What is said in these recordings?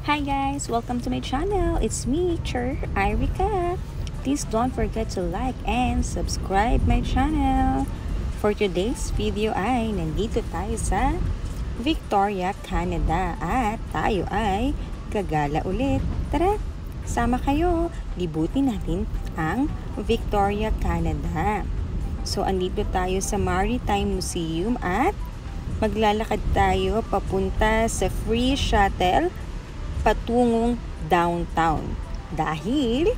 Hi guys, welcome to my channel. It's me, Erica. Please don't forget to like and subscribe my channel. For today's video ay nandito tayo sa Victoria, Canada at tayo ay gagala ulit. Tara, sama kayo. Libutin natin ang Victoria, Canada. So andito tayo sa Maritime Museum at maglalakad tayo papunta sa free shuttle patungong downtown dahil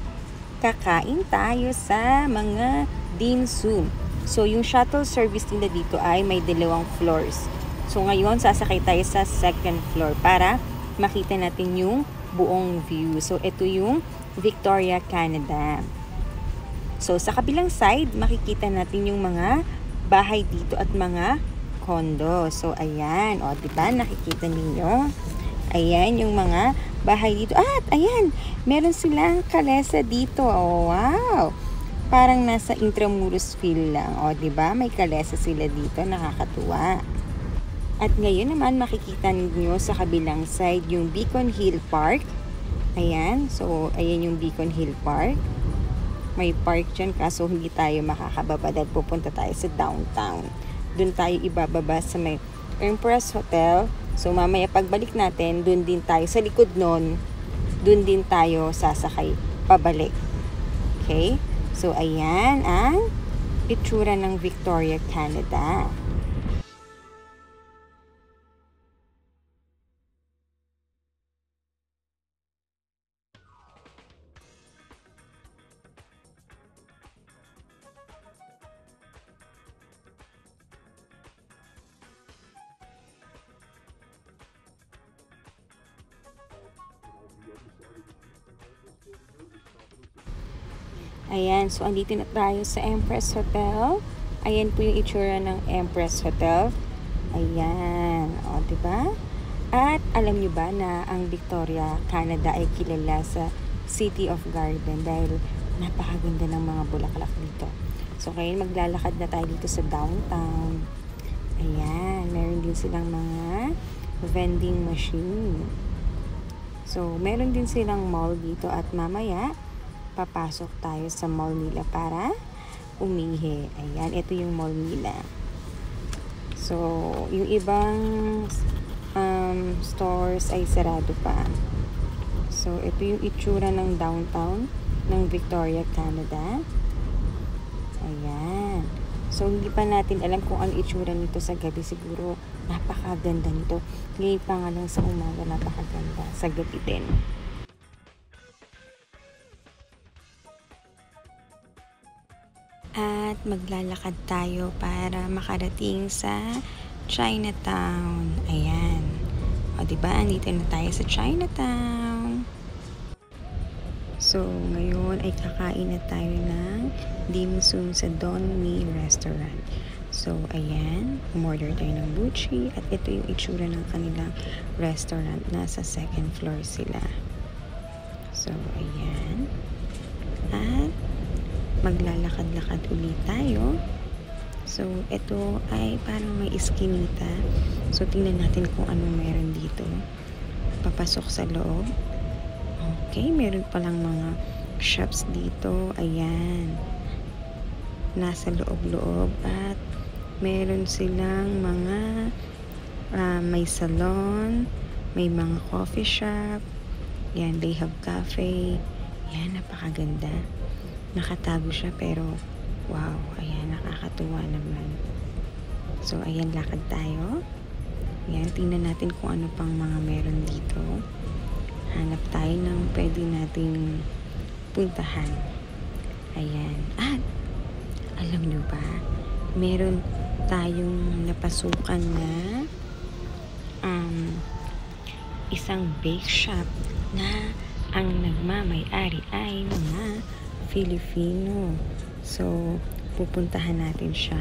kakain tayo sa mga dim sum. So yung shuttle service nila dito ay may 2 floors. So ngayon sasakay tayo sa 2nd floor para makita natin yung buong view. So ito yung Victoria, Canada. So sa kabilang side makikita natin yung mga bahay dito at mga condo. So ayan, o di ba nakikita ninyo? Ayan yung mga bahay dito. At ayan, meron silang kalesa dito. Oh, wow! Parang nasa Intramuros feel lang. O, di ba? May kalesa sila dito. Nakakatuwa. At ngayon naman makikita niyo sa kabilang side yung Beacon Hill Park. Ayan. So, ayan yung Beacon Hill Park. May park dyan kaso hindi tayo makakababa dahil pupunta tayo sa downtown. Doon tayo ibababa sa may Empress Hotel. So, mamaya pagbalik natin, dun din tayo, sa likod nun, dun din tayo sasakay pabalik. Okay? So, ayan ang itsura ng Victoria, Canada. Ayan, so andito na tayo sa Empress Hotel. Ayan po yung itsura ng Empress Hotel. Ayan, o, diba? At alam nyo ba na ang Victoria, Canada ay kilala sa City of Garden dahil napakaganda ng mga bulaklak dito. So, ngayon maglalakad na tayo dito sa downtown. Ayan, meron din silang mga vending machine. So, meron din silang mall dito at mamaya papasok tayo sa mall nila para umihi. Ayan, ito yung mall nila. So, yung ibang stores ay sarado pa. So, ito yung itsura ng downtown ng Victoria, Canada. Ayan. So, hindi pa natin alam kung ano itsura nito sa gabi. Siguro, napakaganda nito. Ngayon pa nga lang sa umaga, napakaganda. Sa gabi din. At maglalakad tayo para makarating sa Chinatown. Ayan. O, diba? Andito na tayo sa Chinatown. So, ngayon ay kakain na tayo ng dim sum sa Don Mi Restaurant. So, ayan. Umorder tayo ng buchi. At ito yung itsura ng kanilang restaurant. Nasa 2nd floor sila. So, ayan. At maglalakad-lakad ulit tayo. So, ito ay parang may iskinita. So, tingnan natin kung anong meron dito. Papasok sa loob. Okay, meron palang mga shops dito. Ayan. Nasa loob-loob at meron silang mga may salon, may mga coffee shop. Yan, they have cafe. Yan, napakaganda. Nakatago siya pero wow, ayan, nakakatuwa naman. So, ayan, lakad tayo. Ayan, tingnan natin kung ano pang mga meron dito. Hanap tayo ng pwede nating puntahan. Ayan. At, alam nyo ba, meron tayong napasukan na isang bake shop na ang nagmamay-ari ay mga Filipino. So, pupuntahan natin siya.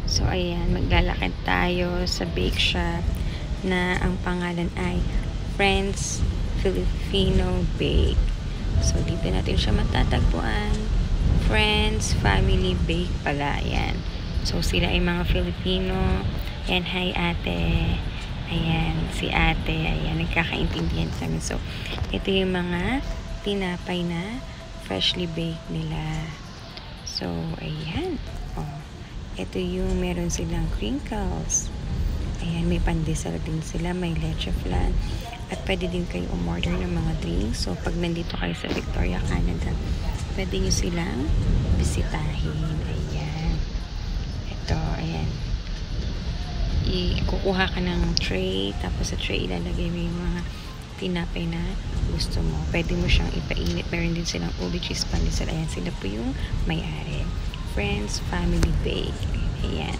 So, ayan, maglalakad tayo sa bake shop na ang pangalan ay Friends Filipino Bake. So, dito natin siya matatagpuan. Friends Family Bake pala. Ayan. So, sila ay mga Filipino. Ayan, hi ate. Ayan, si ate. Ayan, nagkakaintindihan kami. So, ito yung mga tinapay na freshly baked nila. So, ayan. Oh, ito yung meron silang crinkles. Ayan, may pandesal din sila. May leche flan. At pwede din kayo umorder ng mga drinks. So, pag nandito kayo sa Victoria, Canada, pwede nyo silang bisitahin. Ayan. Ito, ayan. Kukuha ka ng tray, tapos sa tray ilalagay mo yung mga tinapay na gusto mo. Pwede mo siyang ipainit. Meron din silang uli cheese pandesal. Ayan, sila po yung may-ari. Friends Family Bake. Ayan.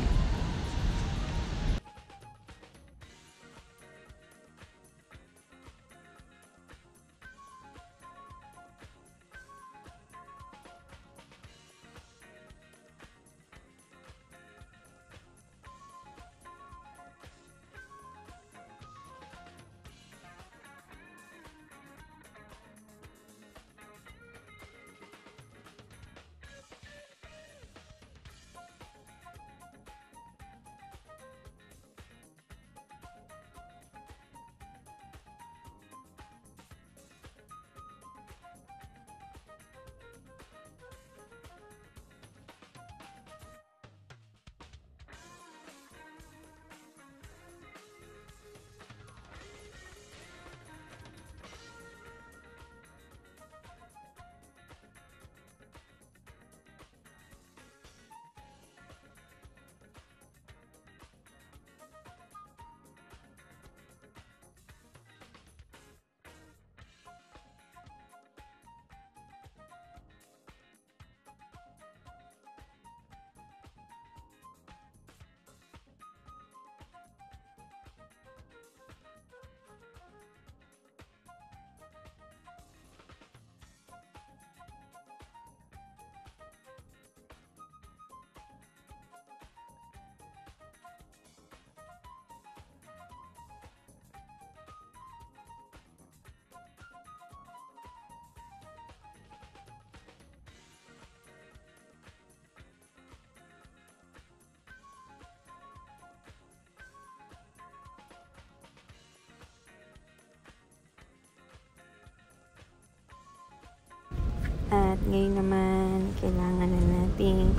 At ngayon naman, kailangan na nating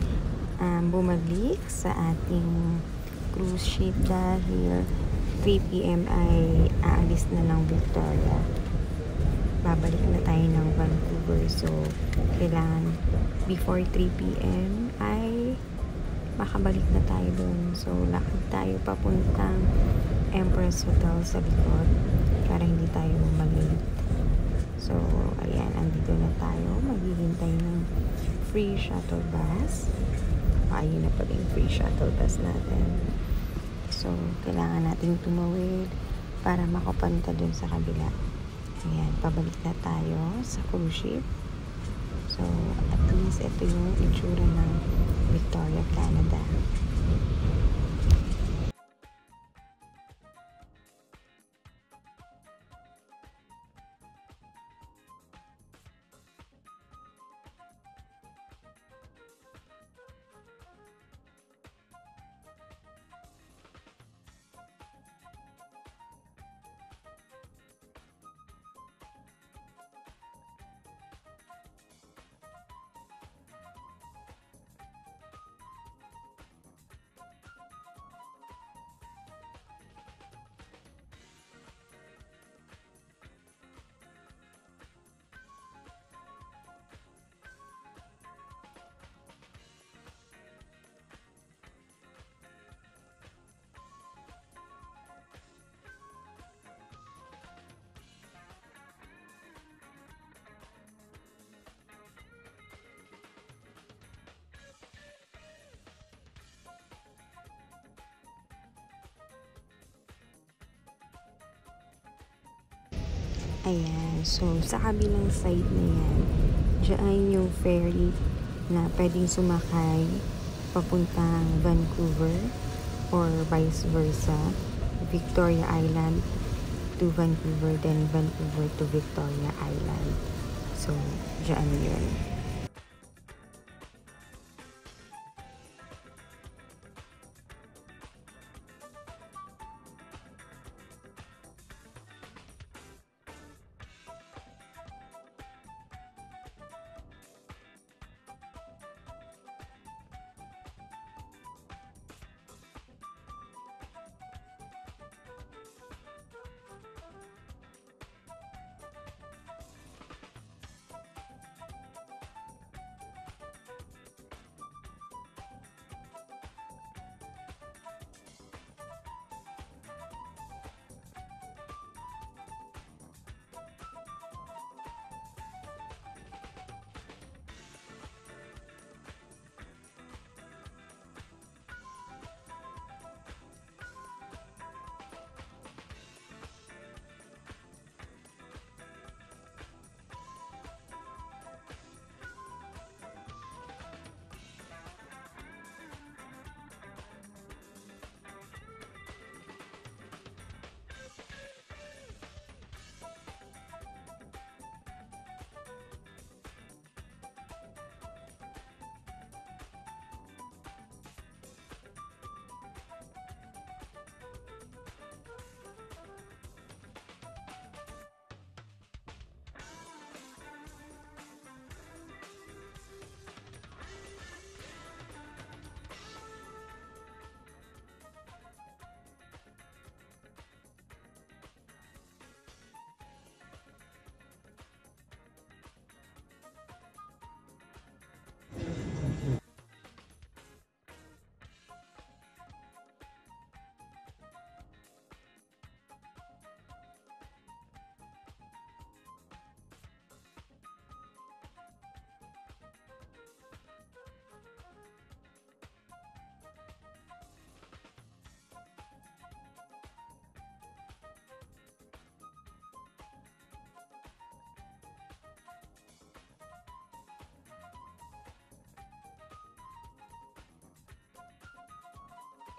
bumalik sa ating cruise ship dahil 3 p.m. ay aalis na ng Victoria. Babalik na tayo ng Vancouver. So, kailangan before 3 p.m. ay makabalik na tayo doon. So, lakad tayo papuntang Empress Hotel sa likod para hindi tayo malate. So, ayan, andito na tayo. Maghihintay ng free shuttle bus. Ayun na pala yung free shuttle bus natin. So, kailangan natin tumawid para makapunta dun sa kabila. Ayan, pabalik na tayo sa cruise ship. So, at least ito yung itsura ng Victoria, Canada. Ayan, so sa kabilang side na yan, dyan yung ferry na pwedeng sumakay papuntang Vancouver or vice versa, Victoria Island to Vancouver, then Vancouver to Victoria Island. So, dyan yun.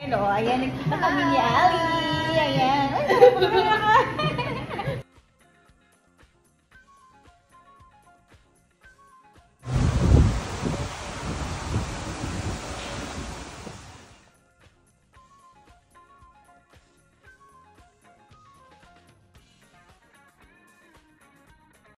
Hello, ayan, nagkita kami ni Ali. Ayan.